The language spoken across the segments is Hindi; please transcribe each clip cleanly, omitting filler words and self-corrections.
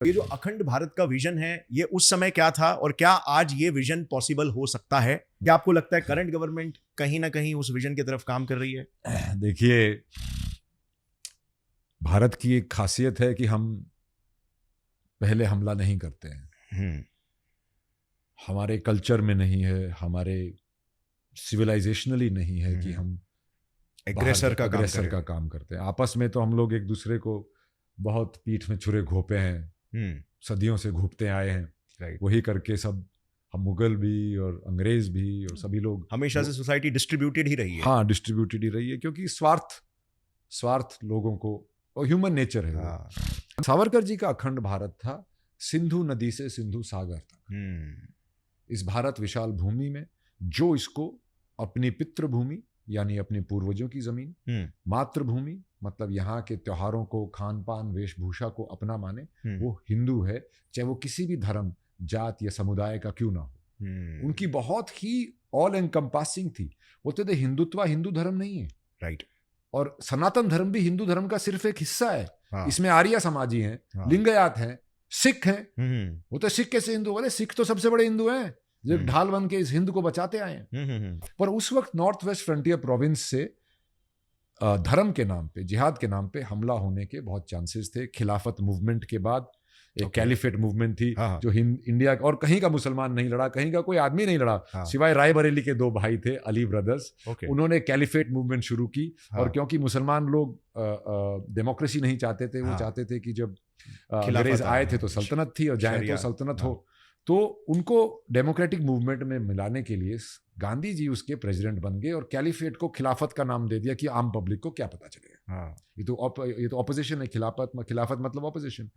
ये जो अखंड भारत का विजन है, ये उस समय क्या था और क्या आज ये विजन पॉसिबल हो सकता है? क्या आपको लगता है करंट गवर्नमेंट कहीं ना कहीं उस विजन की तरफ काम कर रही है? देखिए, भारत की एक खासियत है कि हम पहले हमला नहीं करते हैं। हमारे कल्चर में नहीं है, हमारे सिविलाइजेशनली नहीं है कि हम एग्रेसर का काम करते हैं। आपस में तो हम लोग एक दूसरे को बहुत पीठ में छुरे घोंपे हैं, सदियों से घोंपते आए हैं। वही करके सब, हम मुगल भी और अंग्रेज भी और सभी लोग, हमेशा से सोसाइटी डिस्ट्रीब्यूटेड ही रही है। हाँ, डिस्ट्रीब्यूटेड ही रही है, क्योंकि स्वार्थ लोगों को, और ह्यूमन नेचर है। सावरकर जी का अखंड भारत था सिंधु नदी से सिंधु सागर तक। इस भारत विशाल भूमि में जो इसको अपनी पितृभूमि यानी अपने पूर्वजों की जमीन, मातृभूमि मतलब यहाँ के त्योहारों को, खान पान, वेशभूषा को अपना माने, वो हिंदू है, चाहे वो किसी भी धर्म, जात या समुदाय का क्यों ना हो। उनकी बहुत ही ऑल एनकम्पासिंग थी। बोलते थे हिंदुत्व हिंदू धर्म नहीं है, राइट, और सनातन धर्म भी हिंदू धर्म का सिर्फ एक हिस्सा है। हाँ। इसमें आर्य समाजी हैं, लिंगायत हैं, सिख हैं। वो तो सिख कैसे हिंदू? बोले सिख तो सबसे बड़े हिंदू हैं, जो ढाल बन के इस हिंदू को बचाते आए हैं। पर उस वक्त नॉर्थ वेस्ट फ्रंटियर प्रोविंस से धर्म के नाम पे, जिहाद के नाम पे हमला होने के बहुत चांसेस थे। खिलाफत मूवमेंट के बाद एक कैलिफेट मूवमेंट थी, जो इंडिया, और कहीं का मुसलमान नहीं लड़ा, कहीं का कोई आदमी नहीं लड़ा, सिवाय रायबरेली के 2 भाई थे, अली ब्रदर्स। उन्होंने कैलिफेट मूवमेंट शुरू की। और क्योंकि मुसलमान लोग डेमोक्रेसी नहीं चाहते थे, वो चाहते थे कि जब अंग्रेज आए थे तो सल्तनत थी, और जाए तो सल्तनत हो, तो उनको डेमोक्रेटिक मूवमेंट में मिलाने के लिए गांधी जी उसके प्रेसिडेंट बन गए, और कैलिफेट को खिलाफत का नाम दे दिया कि आम पब्लिक को क्या पता चलेगा। ये तो ऑपोजिशन है, खिलाफत मतलब ऑपोजिशन।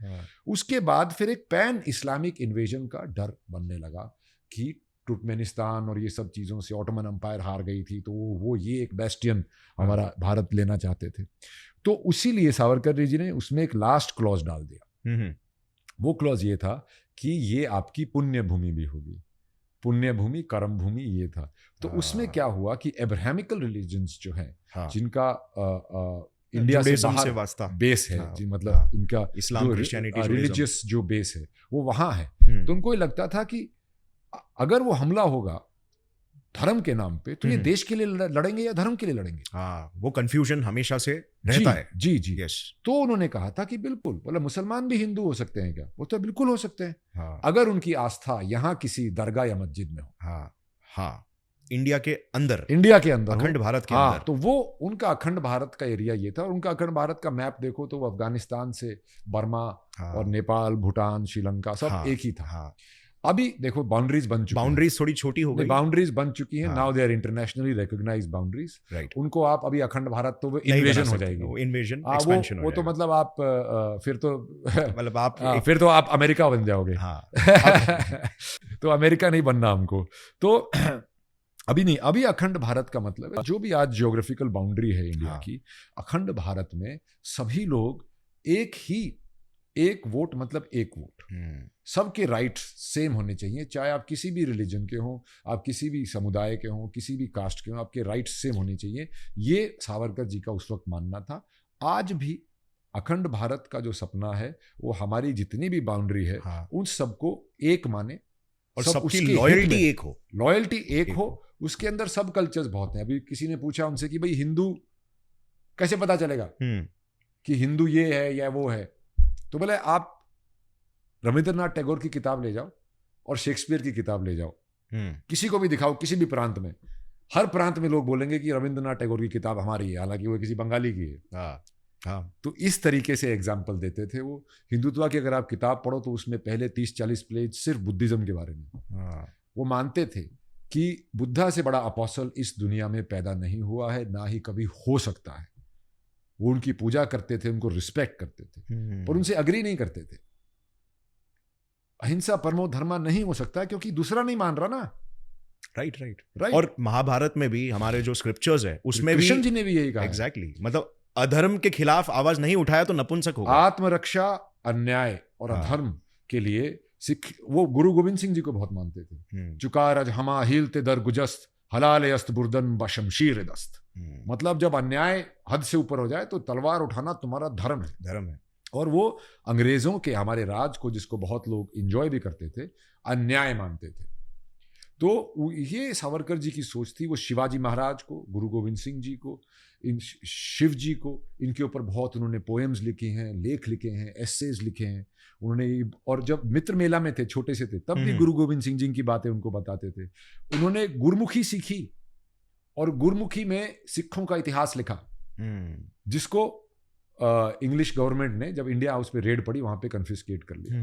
उसके बाद फिर एक पैन इस्लामिक इन्वेजन का डर बनने लगा कि तुर्कमेनिस्तान और ये सब चीज़ों से ऑटोमन एम्पायर हार गई थी, तो वो ये एक बेस्टियन हमारा भारत लेना चाहते थे। तो उसीलिए सावरकर जी ने उसमें एक लास्ट क्लॉज डाल दिया। वो क्लॉज ये था कि ये आपकी पुण्य भूमि भी होगी, पुण्य भूमि, कर्म भूमि, ये था। तो उसमें क्या हुआ कि एब्राहमिकल रिलीजन्स जो हैं, जिनका इंडिया से बाहर बेस है, मतलब इनका इस्लाम, क्रिश्चियनिटी, रिलीजियस जो बेस है वो वहां है। तो उनको ये लगता था कि अगर वो हमला होगा धर्म के नाम पे, तो ये देश के लिए लड़ेंगे या धर्म के लिए लड़ेंगे। वो कंफ्यूजन हमेशा से रहता है। जी। yes. तो उन्होंने कहा था कि बिल्कुल, बोला मुसलमान भी हिंदू हो सकते हैं क्या? वो तो बिल्कुल हो सकते हैं, अगर उनकी आस्था यहाँ किसी दरगाह या मस्जिद में हो। इंडिया के अंदर अखंड भारत के अंदर। तो वो उनका अखंड भारत का एरिया ये था। और उनका अखंड भारत का मैप देखो तो वो अफगानिस्तान से बर्मा और नेपाल, भूटान, श्रीलंका सब एक ही था। अभी देखो बाउंड्रीज बन चुकी, बाउंड्रीज थोड़ी छोटी हो गई, बाउंड्रीज बन चुकी हैं। Now they are internationally recognised boundaries, right. उनको आप अभी अखंड भारत, तो वो इन्वेजन हो जाएगी, वो इन्वेजन, एक्सपेंशन हो वो तो मतलब आप फिर तो मतलब आप फिर तो आप अमेरिका बन जाओगे। तो अमेरिका नहीं बनना हमको। तो अभी नहीं, अभी अखंड भारत का मतलब है जो भी आज जियोग्राफिकल बाउंड्री है इंडिया की, अखंड भारत में सभी लोग एक वोट मतलब एक वोट, सबके राइट सेम होने चाहिए, चाहे आप किसी भी रिलीजन के हों, आप किसी भी समुदाय के हों, किसी भी कास्ट के हों, आपके राइट सेम होने चाहिए। ये सावरकर जी का उस वक्त मानना था। आज भी अखंड भारत का जो सपना है वो हमारी जितनी भी बाउंड्री है उन सबको एक माने, और सबकी लॉयल्टी एक हो। उसके अंदर सब कल्चर्स बहुत हैं। अभी किसी ने पूछा उनसे कि भाई हिंदू कैसे पता चलेगा कि हिंदू ये है या वो है? तो बोले आप रविंद्रनाथ टैगोर की किताब ले जाओ और शेक्सपियर की किताब ले जाओ, किसी को भी दिखाओ, किसी भी प्रांत में, हर प्रांत में लोग बोलेंगे कि रविंद्रनाथ टैगोर की किताब हमारी है, हालांकि वो किसी बंगाली की है। तो इस तरीके से एग्जाम्पल देते थे वो। हिंदुत्व की अगर आप किताब पढ़ो तो उसमें पहले 30-40 पेज सिर्फ बुद्धिज्म के बारे में। वो मानते थे कि बुद्धा से बड़ा अपोस्टल इस दुनिया में पैदा नहीं हुआ है, ना ही कभी हो सकता है। वो उनकी पूजा करते थे, उनको रिस्पेक्ट करते थे, पर उनसे अग्री नहीं करते थे। अहिंसा परमो धर्मा नहीं हो सकता क्योंकि दूसरा नहीं मान रहा ना। राइट। और महाभारत में भी हमारे जो स्क्रिप्चर्स है उसमें कृष्ण जी ने भी यही कहा। एग्जैक्टली, मतलब अधर्म के खिलाफ आवाज नहीं उठाया तो नपुंसक होगा। आत्मरक्षा, अन्याय और अधर्म के लिए सिख, वो गुरु गोविंद सिंह जी को बहुत मानते थे। चुकार अज हमा हिलते दर गुजस्त, हलाल यस्त बुर्दन बशमशीर दस्त। मतलब जब अन्याय हद से ऊपर हो जाए तो तलवार उठाना तुम्हारा धर्म है। और वो अंग्रेजों के हमारे राज को, जिसको बहुत लोग इंजॉय भी करते थे, अन्याय मानते थे। तो ये सावरकर जी की सोच थी। वो शिवाजी महाराज को, गुरु गोविंद सिंह जी को, इन शिव जी को, इनके ऊपर बहुत उन्होंने पोएम्स लिखी हैं, लेख लिखे हैं, एसेज लिखे हैं उन्होंने। और जब मित्र मेला में थे, छोटे से थे, तब भी गुरु गोविंद सिंह जी की बातें उनको बताते थे। उन्होंने गुरमुखी सीखी और गुरमुखी में सिखों का इतिहास लिखा, जिसको इंग्लिश गवर्नमेंट ने जब इंडिया हाउस पे रेड पड़ी वहां पे कन्फिस्केट कर लिया।